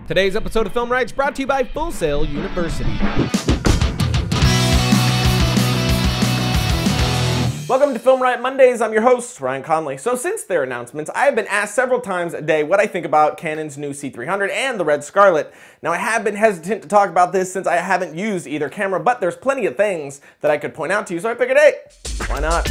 Today's episode of Film Rights brought to you by Full Sail University. Welcome to Film Riot Mondays. I'm your host, Ryan Conley. So since their announcements, I have been asked several times a day what I think about Canon's new C300 and the Red Scarlet. Now I have been hesitant to talk about this since I haven't used either camera, but there's plenty of things that I could point out to you, so I figured, hey, why not?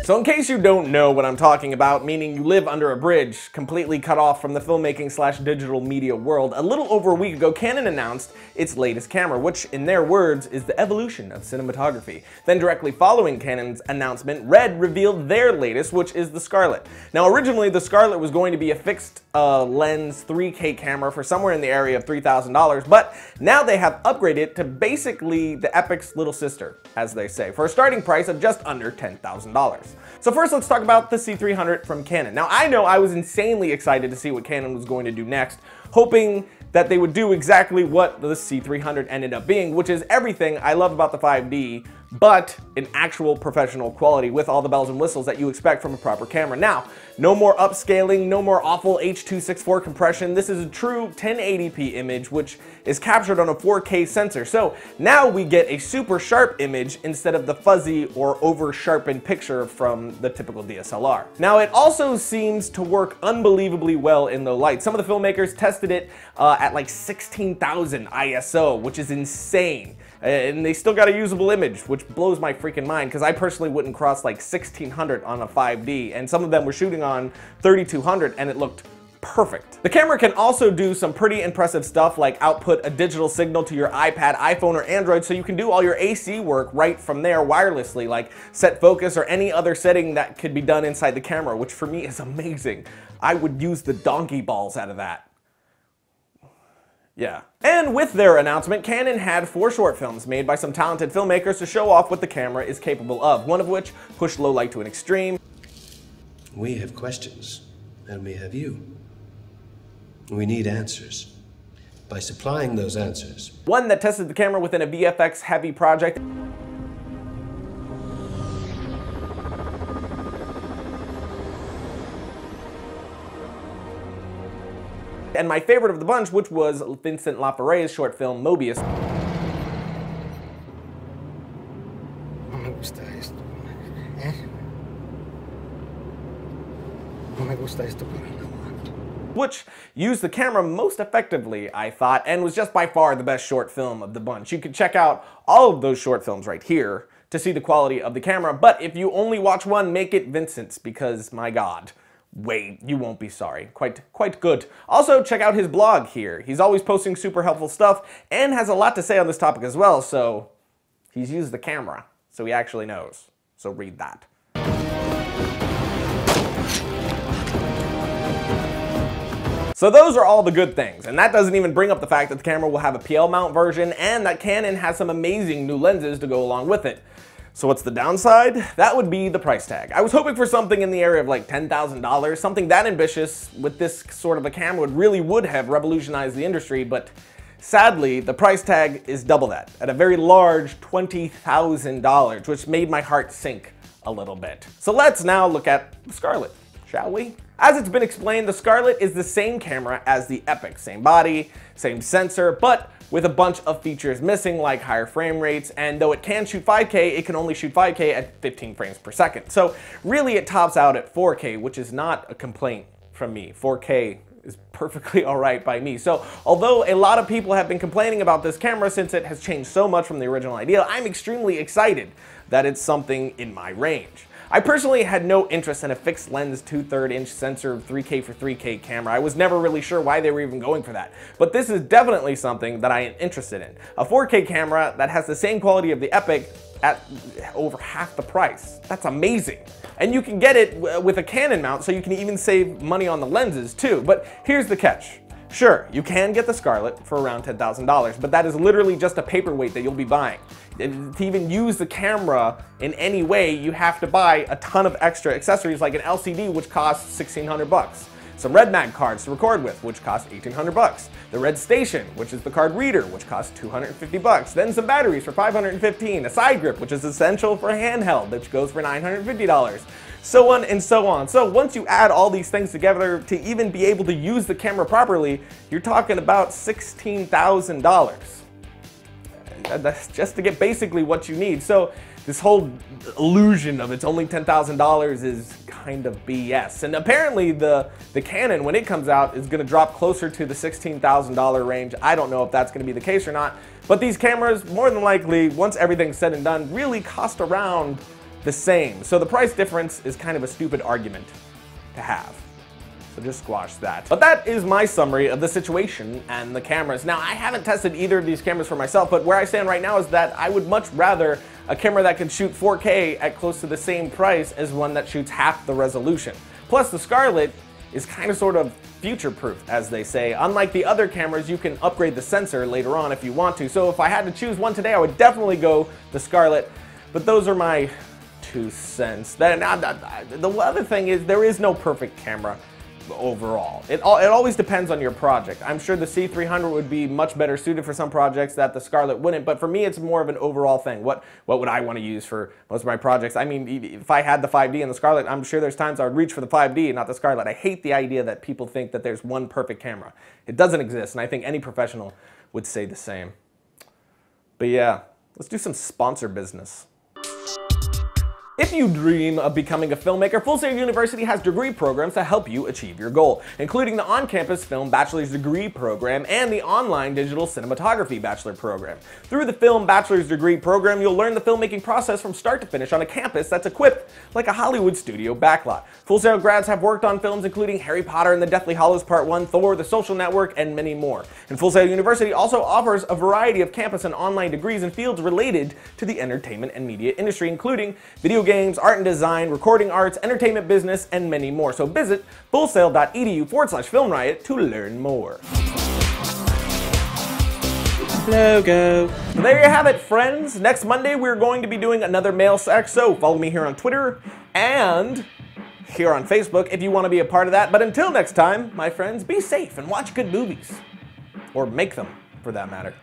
So in case you don't know what I'm talking about, meaning you live under a bridge, completely cut off from the filmmaking/digital media world, a little over a week ago, Canon announced its latest camera, which in their words is the evolution of cinematography. Then directly following Canon's announcement, Red revealed their latest, which is the Scarlet. Now originally the Scarlet was going to be a fixed lens 3K camera for somewhere in the area of $3,000, but now they have upgraded it to basically the Epic's little sister, as they say, for a starting price of just under $10,000. So first let's talk about the C300 from Canon. Now I know I was insanely excited to see what Canon was going to do next, hoping that they would do exactly what the C300 ended up being, which is everything I love about the 5D, but in actual professional quality with all the bells and whistles that you expect from a proper camera. Now, no more upscaling, no more awful H.264 compression. This is a true 1080p image, which is captured on a 4K sensor. So now we get a super sharp image instead of the fuzzy or over-sharpened picture from the typical DSLR. Now, it also seems to work unbelievably well in low light. Some of the filmmakers tested it at like 16,000 ISO, which is insane. And they still got a usable image, which blows my freaking mind, because I personally wouldn't cross like 1600 on a 5D, and some of them were shooting on 3200 and it looked perfect. The camera can also do some pretty impressive stuff like output a digital signal to your iPad, iPhone, or Android, so you can do all your AC work right from there wirelessly, like set focus or any other setting that could be done inside the camera, which for me is amazing. I would use the donkey balls out of that. Yeah. And with their announcement, Canon had 4 short films made by some talented filmmakers to show off what the camera is capable of, one of which pushed low light to an extreme. We have questions, and we have you. We need answers. By supplying those answers. One that tested the camera within a VFX-heavy project. And my favorite of the bunch, which was Vincent Laforet's short film, Mobius. No me gusta esto. No me gusta esto para nada. Which used the camera most effectively, I thought, and was just by far the best short film of the bunch. You could check out all of those short films right here to see the quality of the camera, but if you only watch one, make it Vincent's, because my God. Wait, you won't be sorry. Quite good. Also, check out his blog here. He's always posting super helpful stuff and has a lot to say on this topic as well, so he's used the camera, so he actually knows. So read that. So those are all the good things, and that doesn't even bring up the fact that the camera will have a PL mount version and that Canon has some amazing new lenses to go along with it. So what's the downside? That would be the price tag. I was hoping for something in the area of like $10,000, something that ambitious with this sort of a camera would have revolutionized the industry, but sadly, the price tag is double that, at a very large $20,000, which made my heart sink a little bit. So let's now look at the Scarlet, shall we? As it's been explained, the Scarlet is the same camera as the Epic, same body, same sensor, but with a bunch of features missing, like higher frame rates, and though it can shoot 5K, it can only shoot 5K at 15 frames per second. So really it tops out at 4K, which is not a complaint from me. 4K is perfectly alright by me. So although a lot of people have been complaining about this camera since it has changed so much from the original idea, I'm extremely excited that it's something in my range. I personally had no interest in a fixed lens 2/3 inch sensor 3K for 3K camera. I was never really sure why they were even going for that. But this is definitely something that I am interested in. A 4K camera that has the same quality of the Epic at over half the price. That's amazing. And you can get it with a Canon mount, so you can even save money on the lenses too. But here's the catch. Sure, you can get the Scarlet for around $10,000, but that is literally just a paperweight that you'll be buying. To even use the camera in any way, you have to buy a ton of extra accessories like an LCD, which costs $1,600 bucks. some Red Mag cards to record with, which cost $1,800 the Red Station, which is the card reader, which costs $250 then some batteries for $515 a side grip, which is essential for a handheld, which goes for $950 so on and so on. So once you add all these things together to even be able to use the camera properly, you're talking about $16,000. That's just to get basically what you need. So this whole illusion of it's only $10,000 is kind of BS. And apparently the Canon, when it comes out, is gonna drop closer to the $16,000 range. I don't know if that's gonna be the case or not, but these cameras, more than likely, once everything's said and done, really cost around the same. So the price difference is kind of a stupid argument to have. So just squash that. But that is my summary of the situation and the cameras. Now, I haven't tested either of these cameras for myself, but where I stand right now is that I would much rather a camera that can shoot 4K at close to the same price as one that shoots half the resolution. Plus, the Scarlet is kind of sort of future-proof, as they say. Unlike the other cameras, you can upgrade the sensor later on if you want to. So if I had to choose one today, I would definitely go the Scarlet. But those are my 2 cents. The other thing is, there is no perfect camera overall. It always depends on your project. I'm sure the C300 would be much better suited for some projects that the Scarlet wouldn't, but for me it's more of an overall thing. What would I want to use for most of my projects? I mean, if I had the 5D and the Scarlet, I'm sure there's times I would reach for the 5D and not the Scarlet. I hate the idea that people think that there's one perfect camera. It doesn't exist, and I think any professional would say the same. But yeah, let's do some sponsor business. If you dream of becoming a filmmaker, Full Sail University has degree programs to help you achieve your goal, including the on-campus Film Bachelor's Degree Program and the online Digital Cinematography Bachelor Program. Through the Film Bachelor's Degree Program, you'll learn the filmmaking process from start to finish on a campus that's equipped like a Hollywood studio backlot. Full Sail grads have worked on films including Harry Potter and the Deathly Hallows Part 1, Thor, The Social Network, and many more. And Full Sail University also offers a variety of campus and online degrees in fields related to the entertainment and media industry, including video games, art and design, recording arts, entertainment business, and many more. So visit fullsail.edu/filmriot to learn more. Logo. So there you have it, friends. Next Monday, we're going to be doing another mail sack, so follow me here on Twitter and here on Facebook if you want to be a part of that. But until next time, my friends, be safe and watch good movies. Or make them, for that matter.